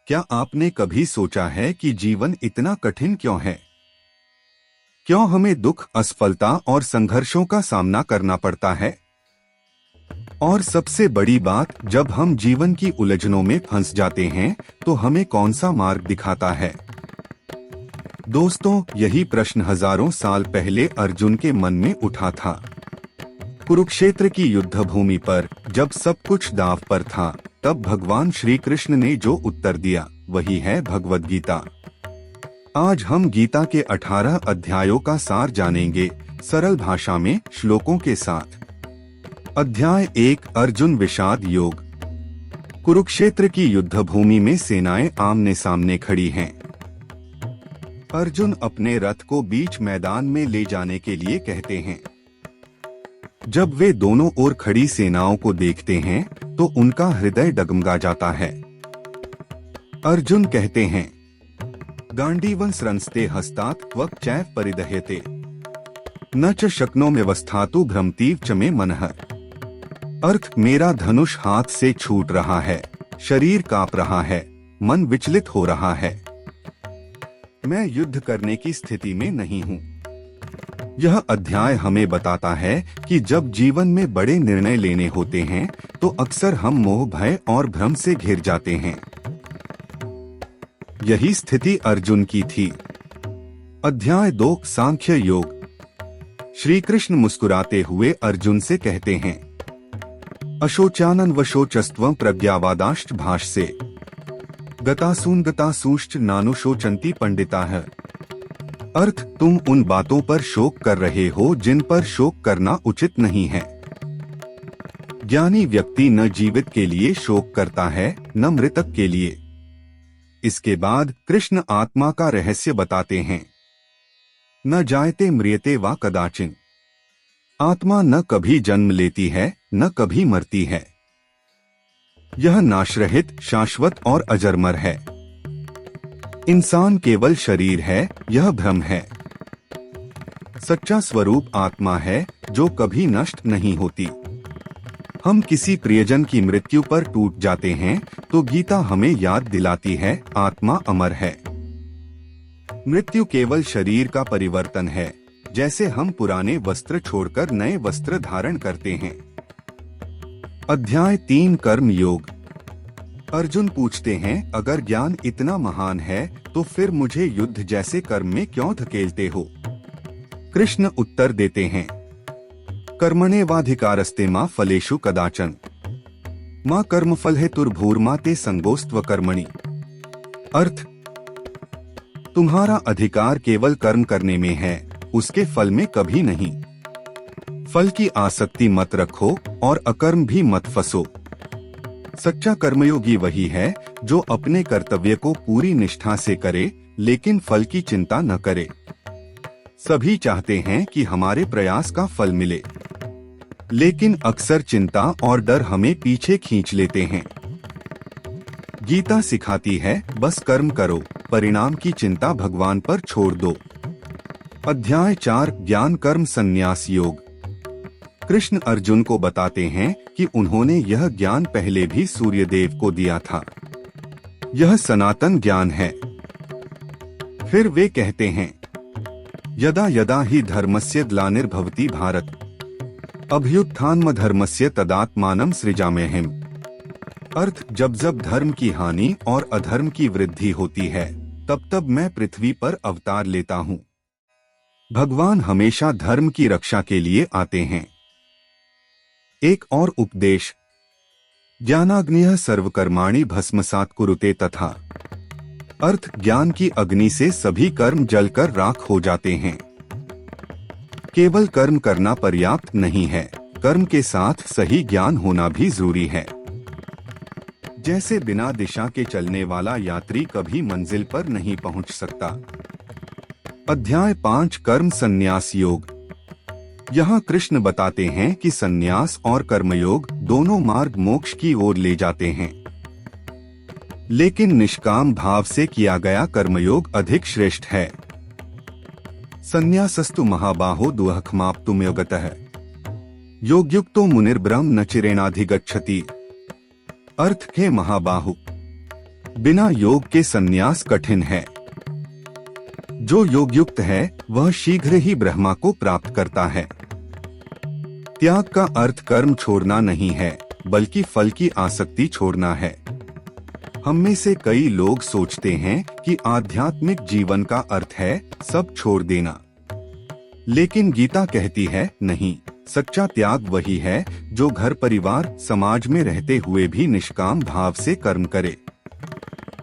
क्या आपने कभी सोचा है कि जीवन इतना कठिन क्यों है? क्यों हमें दुख, असफलता और संघर्षों का सामना करना पड़ता है? और सबसे बड़ी बात, जब हम जीवन की उलझनों में फंस जाते हैं तो हमें कौन सा मार्ग दिखाता है? दोस्तों, यही प्रश्न हजारों साल पहले अर्जुन के मन में उठा था। कुरुक्षेत्र की युद्ध भूमि पर जब सब कुछ दांव पर था, तब भगवान श्री कृष्ण ने जो उत्तर दिया वही है भगवद गीता। आज हम गीता के 18 अध्यायों का सार जानेंगे, सरल भाषा में श्लोकों के साथ। अध्याय 1, अर्जुन विषाद योग। कुरुक्षेत्र की युद्ध भूमि में सेनाएं आमने सामने खड़ी हैं। अर्जुन अपने रथ को बीच मैदान में ले जाने के लिए कहते हैं। जब वे दोनों ओर खड़ी सेनाओं को देखते हैं तो उनका हृदय डगमगा जाता है। अर्जुन कहते हैं, गांडीवं स्रंस्ते हस्तात् त्वक् चैव परिदह्यते न च शक्नो व्यवस्थातु भ्रमतीव च मे मनः। अर्थ, मेरा धनुष हाथ से छूट रहा है, शरीर कांप रहा है, मन विचलित हो रहा है। मैं युद्ध करने की स्थिति में नहीं हूँ। यह अध्याय हमें बताता है कि जब जीवन में बड़े निर्णय लेने होते हैं तो अक्सर हम मोह, भय और भ्रम से घिर जाते हैं। यही स्थिति अर्जुन की थी। अध्याय 2, सांख्य योग। श्री कृष्ण मुस्कुराते हुए अर्जुन से कहते हैं, अशोचानन वशोचस्त्वं प्रज्ञावादाश्च भाष्ये गतासून गतासूश्च नानुशोचन्ति पंडिताः। अर्थ, तुम उन बातों पर शोक कर रहे हो जिन पर शोक करना उचित नहीं है। ज्ञानी व्यक्ति न जीवित के लिए शोक करता है, न मृतक के लिए। इसके बाद कृष्ण आत्मा का रहस्य बताते हैं। न जायते म्रियते वा कदाचिन। आत्मा न कभी जन्म लेती है, न कभी मरती है। यह नाशरहित, शाश्वत और अजरमर है। इंसान केवल शरीर है, यह भ्रम है। सच्चा स्वरूप आत्मा है जो कभी नष्ट नहीं होती। हम किसी प्रियजन की मृत्यु पर टूट जाते हैं तो गीता हमें याद दिलाती है, आत्मा अमर है। मृत्यु केवल शरीर का परिवर्तन है, जैसे हम पुराने वस्त्र छोड़कर नए वस्त्र धारण करते हैं। अध्याय 3, कर्म योग। अर्जुन पूछते हैं, अगर ज्ञान इतना महान है तो फिर मुझे युद्ध जैसे कर्म में क्यों धकेलते हो? कृष्ण उत्तर देते हैं, कर्मण्येवाधिकारस्ते मा फलेषु कदाचन मा कर्मफल हेतुर्भूर्मा ते संगोस्त्व कर्मणि। अर्थ, तुम्हारा अधिकार केवल कर्म करने में है, उसके फल में कभी नहीं। फल की आसक्ति मत रखो और अकर्म भी मत फंसो। सच्चा कर्मयोगी वही है जो अपने कर्तव्य को पूरी निष्ठा से करे, लेकिन फल की चिंता न करे। सभी चाहते हैं कि हमारे प्रयास का फल मिले, लेकिन अक्सर चिंता और डर हमें पीछे खींच लेते हैं। गीता सिखाती है, बस कर्म करो, परिणाम की चिंता भगवान पर छोड़ दो। अध्याय 4, ज्ञान कर्म संन्यास योग। कृष्ण अर्जुन को बताते हैं कि उन्होंने यह ज्ञान पहले भी सूर्यदेव को दिया था। यह सनातन ज्ञान है। फिर वे कहते हैं, यदा यदा हि धर्मस्य ग्लानिर्भवति भारत अभ्युत्थानमधर्मस्य तदात्मानं सृजाम्यहम्। अर्थ, जब जब धर्म की हानि और अधर्म की वृद्धि होती है तब तब मैं पृथ्वी पर अवतार लेता हूँ। भगवान हमेशा धर्म की रक्षा के लिए आते हैं। एक और उपदेश, ज्ञानाग्निः सर्वकर्माणि भस्मसात् कुरुते तथा। अर्थ, ज्ञान की अग्नि से सभी कर्म जलकर राख हो जाते हैं। केवल कर्म करना पर्याप्त नहीं है, कर्म के साथ सही ज्ञान होना भी जरूरी है। जैसे बिना दिशा के चलने वाला यात्री कभी मंजिल पर नहीं पहुंच सकता। अध्याय 5, कर्म संन्यास योग। यहाँ कृष्ण बताते हैं कि संन्यास और कर्मयोग दोनों मार्ग मोक्ष की ओर ले जाते हैं, लेकिन निष्काम भाव से किया गया कर्मयोग अधिक श्रेष्ठ है। संन्यासस्तु महाबाहो दुःखमाप्तुम्योगतः योगयुक्तो मुनिर्ब्रह्म न चिरेणाधिगच्छति। अर्थ, हे महाबाहु, बिना योग के संन्यास कठिन है। जो योग युक्त है वह शीघ्र ही ब्रह्मा को प्राप्त करता है। त्याग का अर्थ कर्म छोड़ना नहीं है, बल्कि फल की आसक्ति छोड़ना है। हम में से कई लोग सोचते हैं कि आध्यात्मिक जीवन का अर्थ है सब छोड़ देना, लेकिन गीता कहती है नहीं, सच्चा त्याग वही है जो घर परिवार समाज में रहते हुए भी निष्काम भाव से कर्म करे।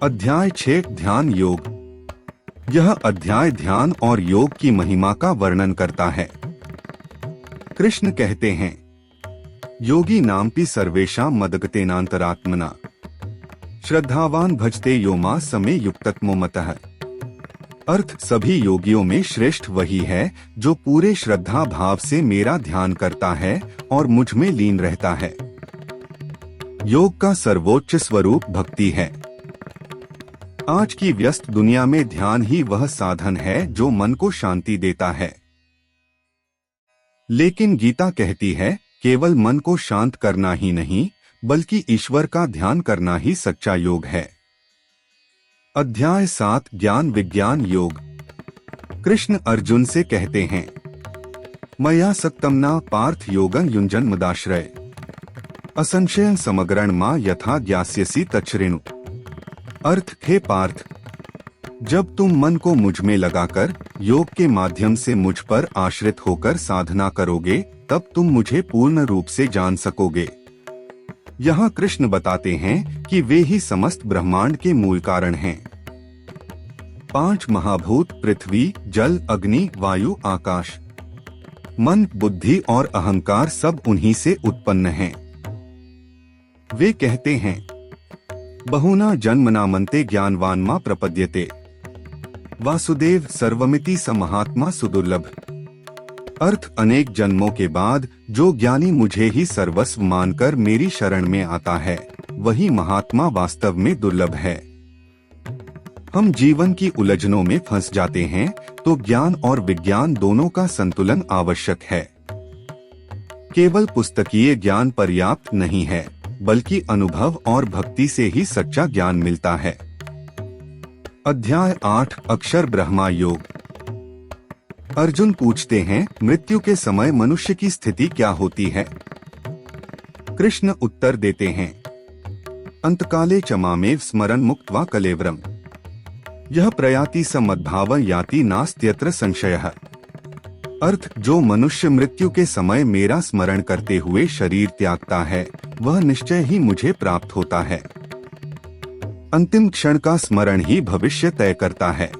अध्याय 6 ध्यान योग। यह अध्याय ध्यान और योग की महिमा का वर्णन करता है। कृष्ण कहते हैं, योगी नाम्पि सर्वेषां मदगतेनांतरात्मना श्रद्धावान भजते यो मां समे युक्ततमो मतः। अर्थ, सभी योगियों में श्रेष्ठ वही है जो पूरे श्रद्धा भाव से मेरा ध्यान करता है और मुझ में लीन रहता है। योग का सर्वोच्च स्वरूप भक्ति है। आज की व्यस्त दुनिया में ध्यान ही वह साधन है जो मन को शांति देता है। लेकिन गीता कहती है, केवल मन को शांत करना ही नहीं, बल्कि ईश्वर का ध्यान करना ही सच्चा योग है। अध्याय 7 ज्ञान विज्ञान योग। कृष्ण अर्जुन से कहते हैं, मया सक्तमना पार्थ योगं युञ्जन मदाश्रय असंशयं समग्रण मां यथा ज्ञास्यसि तच्छृणु। अर्थ, हे पार्थ, जब तुम मन को मुझ में लगाकर योग के माध्यम से मुझ पर आश्रित होकर साधना करोगे, तब तुम मुझे पूर्ण रूप से जान सकोगे। यहाँ कृष्ण बताते हैं कि वे ही समस्त ब्रह्मांड के मूल कारण हैं। 5 महाभूत पृथ्वी, जल, अग्नि, वायु, आकाश, मन, बुद्धि और अहंकार सब उन्हीं से उत्पन्न हैं। वे कहते हैं, बहुना जन्मना मन्ते ज्ञानवान मां प्रपद्यते वासुदेव सर्वमिति स महात्मा सुदुर्लभ। अर्थ, अनेक जन्मों के बाद जो ज्ञानी मुझे ही सर्वस्व मानकर मेरी शरण में आता है, वही महात्मा वास्तव में दुर्लभ है। हम जीवन की उलझनों में फंस जाते हैं, तो ज्ञान और विज्ञान दोनों का संतुलन आवश्यक है। केवल पुस्तकीय ज्ञान पर्याप्त नहीं है, बल्कि अनुभव और भक्ति से ही सच्चा ज्ञान मिलता है। अध्याय 8 अक्षर ब्रह्मा योग। अर्जुन पूछते हैं, मृत्यु के समय मनुष्य की स्थिति क्या होती है? कृष्ण उत्तर देते हैं, अंतकाले च मामेव स्मरन् मुक्त्वा कलेवरम यह प्रयाति स मद्भावं याति नास्त्यत्र संशयः। अर्थ, जो मनुष्य मृत्यु के समय मेरा स्मरण करते हुए शरीर त्यागता है, वह निश्चय ही मुझे प्राप्त होता है। अंतिम क्षण का स्मरण ही भविष्य तय करता है।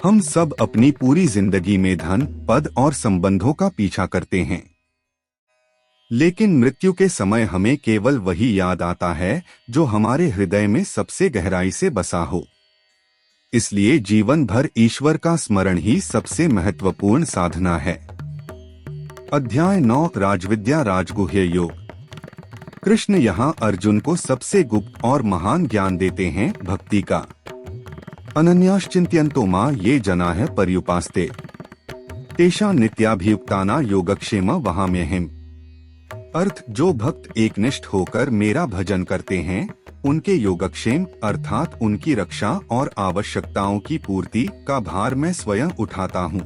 हम सब अपनी पूरी जिंदगी में धन, पद और संबंधों का पीछा करते हैं, लेकिन मृत्यु के समय हमें केवल वही याद आता है जो हमारे हृदय में सबसे गहराई से बसा हो। इसलिए जीवन भर ईश्वर का स्मरण ही सबसे महत्वपूर्ण साधना है। अध्याय 9 राजविद्या राजगुह्य योग। कृष्ण यहाँ अर्जुन को सबसे गुप्त और महान ज्ञान देते हैं, भक्ति का। अनन्याश्चिंत्यन्तो मां ये जनाः पर्युपास्ते तेषां नित्याभियुक्ताना योगक्षेम वहाम्यहम्। अर्थ, जो भक्त एकनिष्ठ होकर मेरा भजन करते हैं, उनके योगक्षेम अर्थात उनकी रक्षा और आवश्यकताओं की पूर्ति का भार मैं स्वयं उठाता हूँ।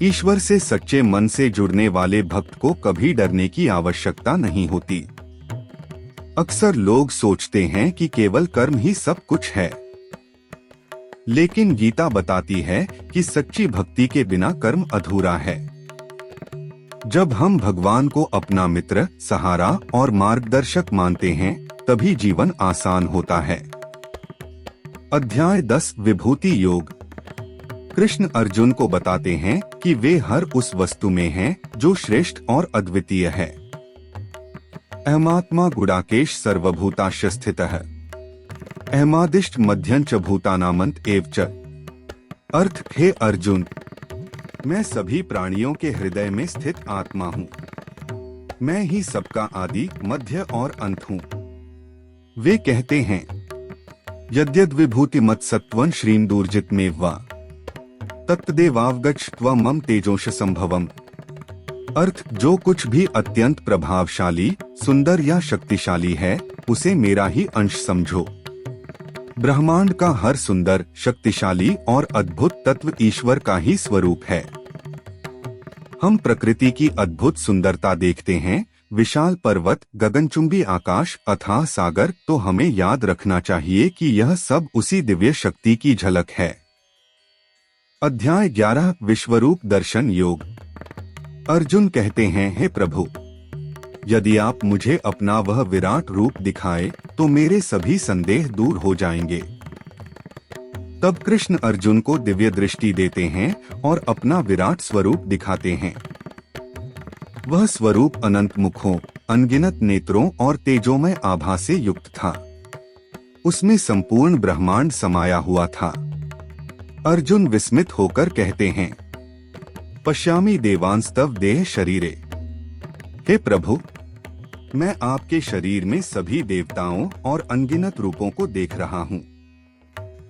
ईश्वर से सच्चे मन से जुड़ने वाले भक्त को कभी डरने की आवश्यकता नहीं होती। अक्सर लोग सोचते हैं कि केवल कर्म ही सब कुछ है, लेकिन गीता बताती है कि सच्ची भक्ति के बिना कर्म अधूरा है। जब हम भगवान को अपना मित्र, सहारा और मार्गदर्शक मानते हैं, तभी जीवन आसान होता है। अध्याय 10 विभूति योग। कृष्ण अर्जुन को बताते हैं कि वे हर उस वस्तु में हैं जो श्रेष्ठ और अद्वितीय है। अहमात्मा गुडाकेश सर्वभूताश्च स्थितः अहमादिष्ट मध्यंच भूतानामंत एव च। अर्थ, हे अर्जुन, मैं सभी प्राणियों के हृदय में स्थित आत्मा हूँ। मैं ही सबका आदि, मध्य और अंत हूँ। वे कहते हैं, यद्यद् विभूति मत सत्वं श्रीम दूर्जित में वा तत्देवावगच्छ त्वं मम तेजोंश संभवम। अर्थ, जो कुछ भी अत्यंत प्रभावशाली, सुंदर या शक्तिशाली है, उसे मेरा ही अंश समझो। ब्रह्मांड का हर सुंदर, शक्तिशाली और अद्भुत तत्व ईश्वर का ही स्वरूप है। हम प्रकृति की अद्भुत सुंदरता देखते हैं, विशाल पर्वत, गगनचुंबी आकाश, अथाह सागर, तो हमें याद रखना चाहिए कि यह सब उसी दिव्य शक्ति की झलक है। अध्याय 11 विश्वरूप दर्शन योग। अर्जुन कहते हैं, हे प्रभु, यदि आप मुझे अपना वह विराट रूप दिखाए तो मेरे सभी संदेह दूर हो जाएंगे। तब कृष्ण अर्जुन को दिव्य दृष्टि देते हैं और अपना विराट स्वरूप दिखाते हैं। वह स्वरूप अनंत मुखों, अनगिनत नेत्रों और तेजोमय आभा से युक्त था। उसमें संपूर्ण ब्रह्मांड समाया हुआ था। अर्जुन विस्मित होकर कहते हैं, पश्यामि देवांस्तव देह शरीरे। हे प्रभु, मैं आपके शरीर में सभी देवताओं और अनगिनत रूपों को देख रहा हूँ।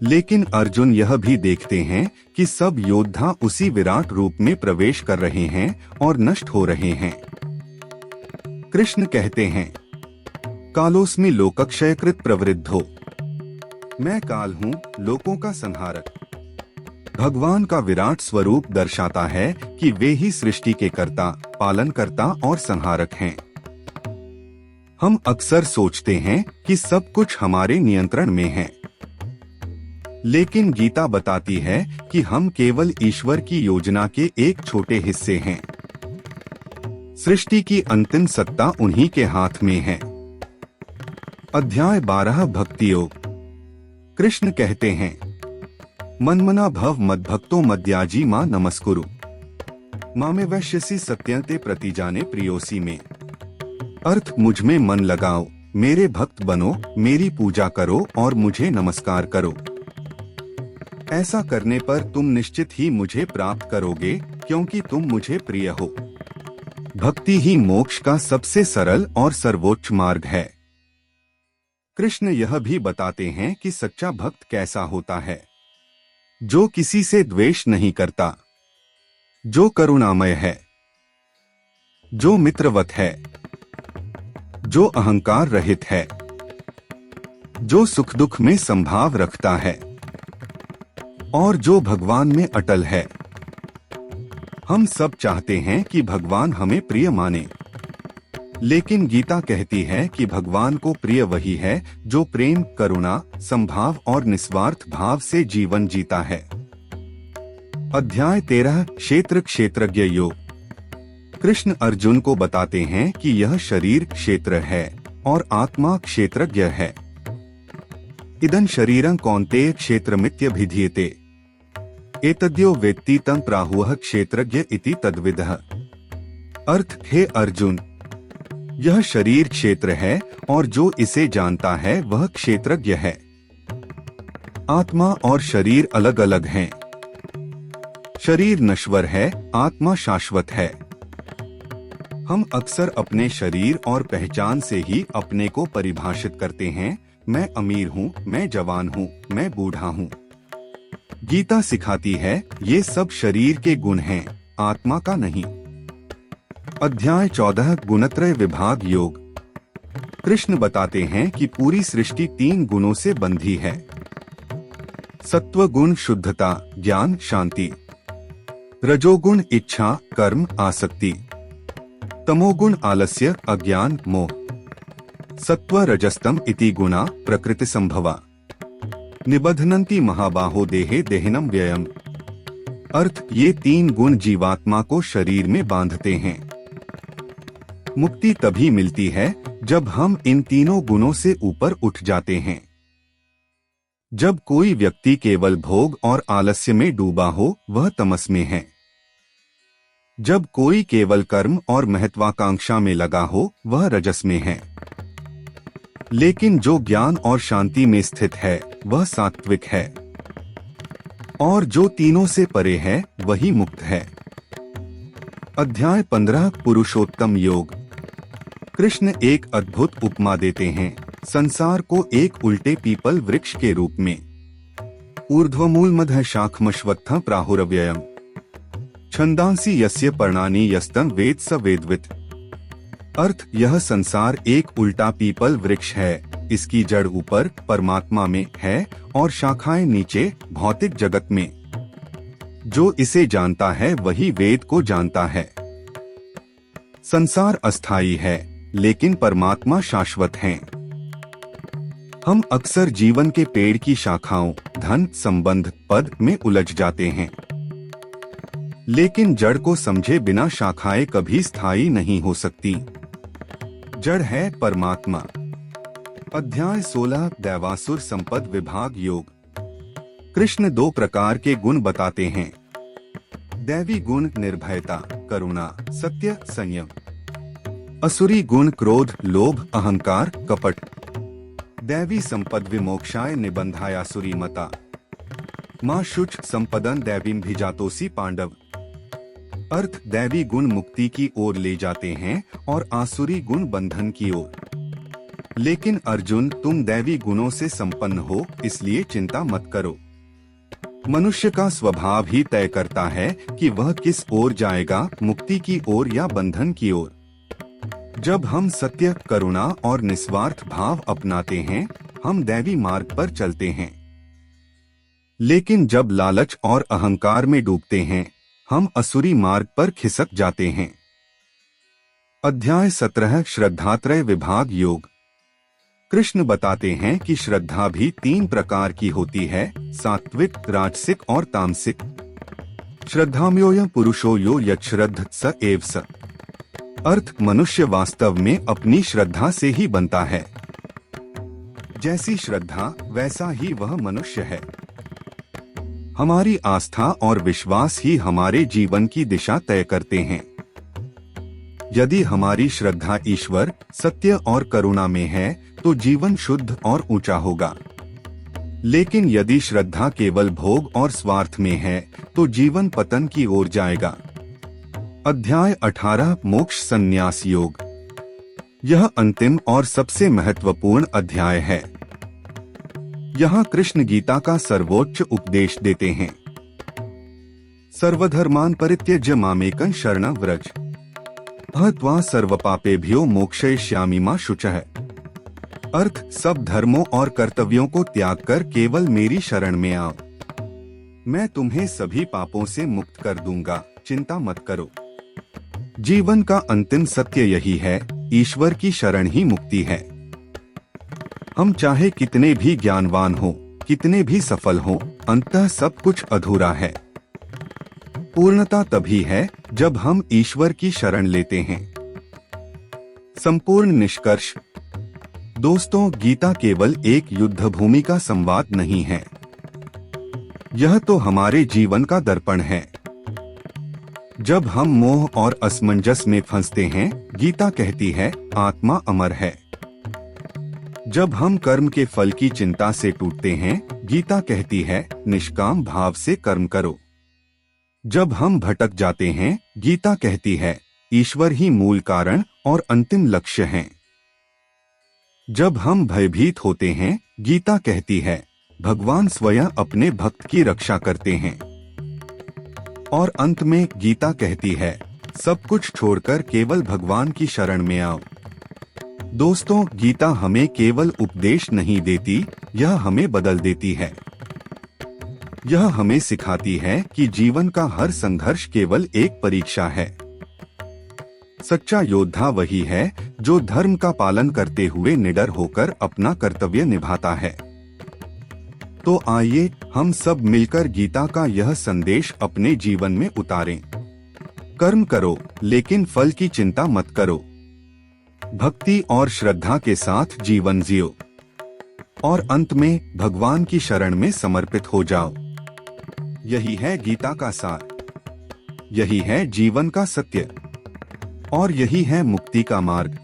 लेकिन अर्जुन यह भी देखते हैं कि सब योद्धा उसी विराट रूप में प्रवेश कर रहे हैं और नष्ट हो रहे हैं। कृष्ण कहते हैं, कालोस्मि लोकक्षयकृत प्रवृद्धो। मैं काल हूँ, लोकों का संहारक। भगवान का विराट स्वरूप दर्शाता है कि वे ही सृष्टि के कर्ता, पालनकर्ता और संहारक हैं। हम अक्सर सोचते हैं कि सब कुछ हमारे नियंत्रण में है, लेकिन गीता बताती है कि हम केवल ईश्वर की योजना के एक छोटे हिस्से हैं। सृष्टि की अंतिम सत्ता उन्हीं के हाथ में है। अध्याय 12 भक्ति योग। कृष्ण कहते हैं, मन्मना भव मद्भक्तो मद्याजी मां नमस्कुरु। मामे वैश्यसी सत्यंते प्रतिजाने प्रियोसी में। अर्थ, मुझ में मन लगाओ, मेरे भक्त बनो, मेरी पूजा करो और मुझे नमस्कार करो। ऐसा करने पर तुम निश्चित ही मुझे प्राप्त करोगे, क्योंकि तुम मुझे प्रिय हो। भक्ति ही मोक्ष का सबसे सरल और सर्वोच्च मार्ग है। कृष्ण यह भी बताते हैं कि सच्चा भक्त कैसा होता है, जो किसी से द्वेष नहीं करता, जो करुणामय है, जो मित्रवत है, जो अहंकार रहित है, जो सुख दुख में संभाव रखता है और जो भगवान में अटल है। हम सब चाहते हैं कि भगवान हमें प्रिय माने, लेकिन गीता कहती है कि भगवान को प्रिय वही है जो प्रेम, करुणा, संभाव और निस्वार्थ भाव से जीवन जीता है। अध्याय 13 क्षेत्र क्षेत्रज्ञ योग। कृष्ण अर्जुन को बताते हैं कि यह शरीर क्षेत्र है और आत्मा क्षेत्रज्ञ है। इदं शरीरं कौन्तेय क्षेत्रमित्यभिधीयते। एतद्यो वेत्ति तं प्राहुः क्षेत्रज्ञ इति तद्विदः। अर्थ, हे अर्जुन, यह शरीर क्षेत्र है और जो इसे जानता है वह क्षेत्रज्ञ है। आत्मा और शरीर अलग अलग हैं। शरीर नश्वर है, आत्मा शाश्वत है। हम अक्सर अपने शरीर और पहचान से ही अपने को परिभाषित करते हैं। मैं अमीर हूँ, मैं जवान हूँ, मैं बूढ़ा हूँ। गीता सिखाती है ये सब शरीर के गुण हैं, आत्मा का नहीं। अध्याय 14 गुणत्रय विभाग योग। कृष्ण बताते हैं कि पूरी सृष्टि 3 गुणों से बंधी है। सत्व गुण शुद्धता, ज्ञान, शांति। रजोगुण इच्छा, कर्म, आसक्ति। तमोगुण आलस्य, अज्ञान, मोह। सत्व रजस्तम इति गुणा प्रकृति संभवा। निबध्नन्ति महाबाहो देहे देहिनम व्ययम। अर्थ, ये 3 गुण जीवात्मा को शरीर में बांधते हैं। मुक्ति तभी मिलती है जब हम इन तीनों गुणों से ऊपर उठ जाते हैं। जब कोई व्यक्ति केवल भोग और आलस्य में डूबा हो, वह तमस में है। जब कोई केवल कर्म और महत्वाकांक्षा में लगा हो, वह रजस में है। लेकिन जो ज्ञान और शांति में स्थित है, वह सात्विक है। और जो तीनों से परे है, वही मुक्त है। अध्याय 15 पुरुषोत्तम योग। कृष्ण एक अद्भुत उपमा देते हैं, संसार को एक उल्टे पीपल वृक्ष के रूप में। ऊर्ध्वमूलमधः शाखमश्वत्थः प्राहुरव्ययम्। छंदांसि यस्य पर्णानि यस्तं वेद स वेदवित्। अर्थ, यह संसार एक उल्टा पीपल वृक्ष है इसकी जड़ ऊपर परमात्मा में है और शाखाएं नीचे भौतिक जगत में। जो इसे जानता है वही वेद को जानता है। संसार अस्थायी है, लेकिन परमात्मा शाश्वत हैं। हम अक्सर जीवन के पेड़ की शाखाओं, धन, संबंध, पद में उलझ जाते हैं, लेकिन जड़ को समझे बिना शाखाएं कभी स्थायी नहीं हो सकती। जड़ है परमात्मा। अध्याय 16 दैवासुर संपद विभाग योग। कृष्ण 2 प्रकार के गुण बताते हैं। दैवी गुण निर्भयता, करुणा, सत्य, संयम। असुरी गुण क्रोध, लोभ, अहंकार, कपट। दैवी संपद विमोक्षाय निबंधायासुरी मता। मां शुच संपदन दैवीम भिजातोसी पांडव। अर्थ दैवी गुण मुक्ति की ओर ले जाते हैं और आसुरी गुण बंधन की ओर। लेकिन अर्जुन, तुम दैवी गुणों से संपन्न हो, इसलिए चिंता मत करो। मनुष्य का स्वभाव ही तय करता है कि वह किस ओर जाएगा, मुक्ति की ओर या बंधन की ओर। जब हम सत्य, करुणा और निस्वार्थ भाव अपनाते हैं, हम दैवी मार्ग पर चलते हैं। लेकिन जब लालच और अहंकार में डूबते हैं, हम असुरी मार्ग पर खिसक जाते हैं। अध्याय 17 श्रद्धात्रय विभाग योग। कृष्ण बताते हैं कि श्रद्धा भी 3 प्रकार की होती है, सात्विक, राजसिक और तामसिक। श्रद्धामयोऽयं पुरुषो यो यच्छ्रद्ध स एव स। अर्थ मनुष्य वास्तव में अपनी श्रद्धा से ही बनता है। जैसी श्रद्धा वैसा ही वह मनुष्य है। हमारी आस्था और विश्वास ही हमारे जीवन की दिशा तय करते हैं। यदि हमारी श्रद्धा ईश्वर, सत्य और करुणा में है तो जीवन शुद्ध और ऊंचा होगा। लेकिन यदि श्रद्धा केवल भोग और स्वार्थ में है तो जीवन पतन की ओर जाएगा। अध्याय 18 मोक्ष संन्यास योग। यह अंतिम और सबसे महत्वपूर्ण अध्याय है। यहाँ कृष्ण गीता का सर्वोच्च उपदेश देते हैं। सर्वधर्मान् परित्यज्य मामेकं शरणं व्रज, अहं त्वा सर्वपापेभ्यो मोक्षयिष्यामि मा शुचः। अर्थ सब धर्मों और कर्तव्यों को त्याग कर केवल मेरी शरण में आओ, मैं तुम्हें सभी पापों से मुक्त कर दूंगा, चिंता मत करो। जीवन का अंतिम सत्य यही है, ईश्वर की शरण ही मुक्ति है। हम चाहे कितने भी ज्ञानवान हो, कितने भी सफल हो, अंततः सब कुछ अधूरा है। पूर्णता तभी है जब हम ईश्वर की शरण लेते हैं। संपूर्ण निष्कर्ष। दोस्तों, गीता केवल एक युद्ध भूमि का संवाद नहीं है। यह तो हमारे जीवन का दर्पण है। जब हम मोह और असमंजस में फंसते हैं, गीता कहती है आत्मा अमर है। जब हम कर्म के फल की चिंता से टूटते हैं, गीता कहती है निष्काम भाव से कर्म करो। जब हम भटक जाते हैं, गीता कहती है ईश्वर ही मूल कारण और अंतिम लक्ष्य है। जब हम भयभीत होते हैं, गीता कहती है भगवान स्वयं अपने भक्त की रक्षा करते हैं। और अंत में गीता कहती है सब कुछ छोड़कर केवल भगवान की शरण में आओ। दोस्तों, गीता हमें केवल उपदेश नहीं देती, यह हमें बदल देती है। यह हमें सिखाती है कि जीवन का हर संघर्ष केवल एक परीक्षा है। सच्चा योद्धा वही है जो धर्म का पालन करते हुए निडर होकर अपना कर्तव्य निभाता है। तो आइए हम सब मिलकर गीता का यह संदेश अपने जीवन में उतारें। कर्म करो, लेकिन फल की चिंता मत करो। भक्ति और श्रद्धा के साथ जीवन जियो और अंत में भगवान की शरण में समर्पित हो जाओ। यही है गीता का सार, यही है जीवन का सत्य और यही है मुक्ति का मार्ग।